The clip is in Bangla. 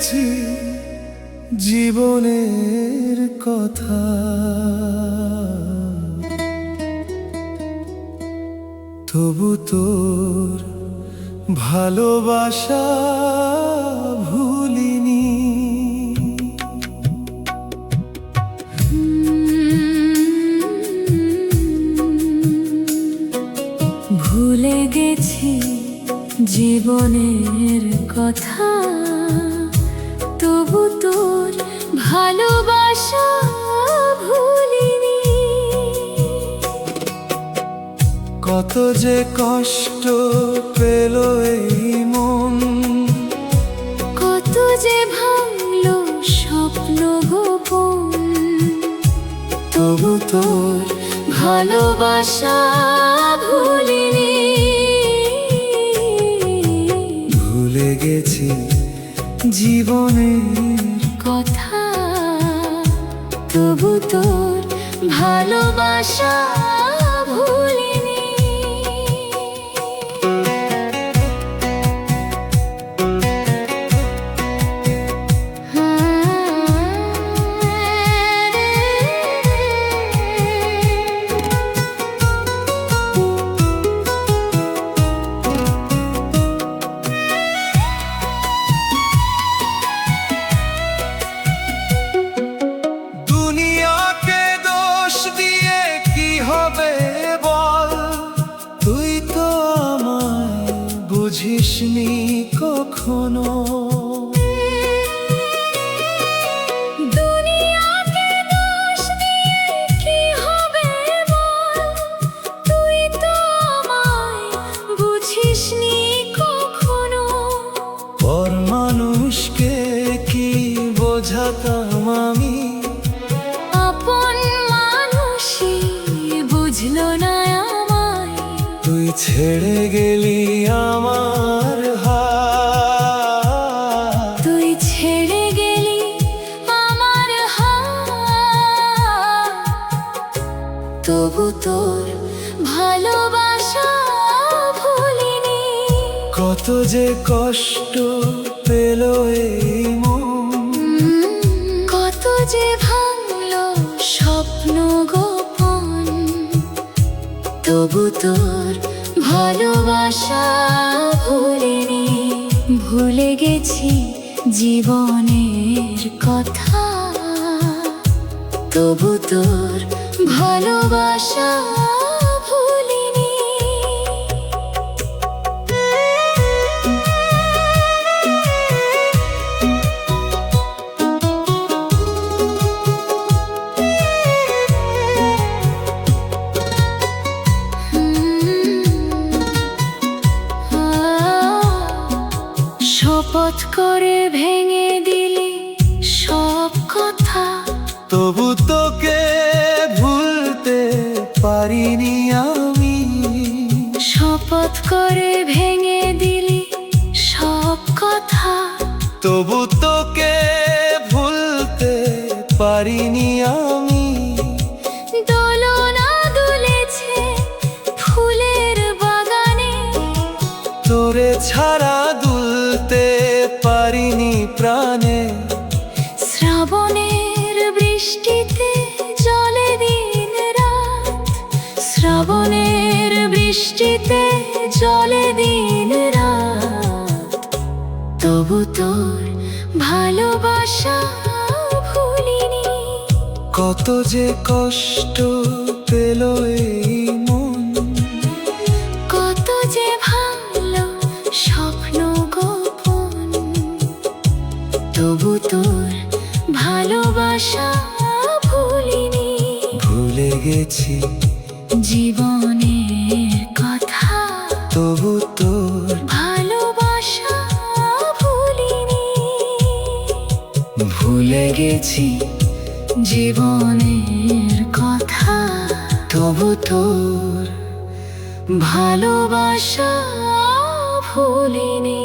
গেছি জীবনের কথা, তবু তোর ভালোবাসা ভুলিনি। ভুলে গেছি জীবনের কথা, তবু তোর ভালোবাসা ভুলিনি। কত যে কষ্ট পেল এই মন, কত যে ভাঙলো স্বপ্ন গোপন, তবু তোর ভালোবাসা ভুলিনি। ভুলে গেছি জীবনের কথা, তবু তোর ভালোবাসা ভুলিনি। দুনিয়াকে দোষ দিয়ে কি হবে বল, তুই তো আমায় বুঝিসনি কখনো। দুনিয়াকে দোষ দিয়ে কি হবে বল, তুই তো আমায় বুঝিসনি কখনো। পর মানুষকে কি বোঝাতাম আমি, আপন মানুষই বুঝলো না আমায়। তুই ছেড়ে গেলি আমার হাত, তুই ছেড়ে গেলি আমার হাত, তবু তোর ভালোবাসা ভুলিনি। কত যে কষ্ট পেল এই মন, কত যে ভাঙলো স্বপ্ন গোপন, তবু তোর ভালোবাসা ভুলিনি। ভুলে গেছি জীবনের কথা, তবু তোর ভালোবাসা ভুলিনি। শপথ করে ভেঙে দিলি সব কথা, তবু তোকে ভুলতে পারিনি আমি। শপথ করে ভেঙে দিলি সব কথা, তবু তোকে ভুলতে পারিনি আমি। দোলনা দুলেছে ফুলের বাগানে, তোরে ছাড়া দুলতে পারিনি প্রাণে। শ্রাবণের বৃষ্টিতে জলে দিন রাত, শ্রাবণের বৃষ্টিতে জলে দিন রাত, তবু তোর ভালোবাসা ভুলিনি। কত যে কষ্ট পেল এই মন, কত যে ভাঙলো স্বপ্ন গোপন, তবু তোর ভালোবাসা ভুলিনি। ভুলে গেছি জীবনের কথা, তবু তোর ভালোবাসা ভুলিনি। ভুলে গেছি জীবনের কথা, তবু তোর ভালোবাসা ভুলিনি।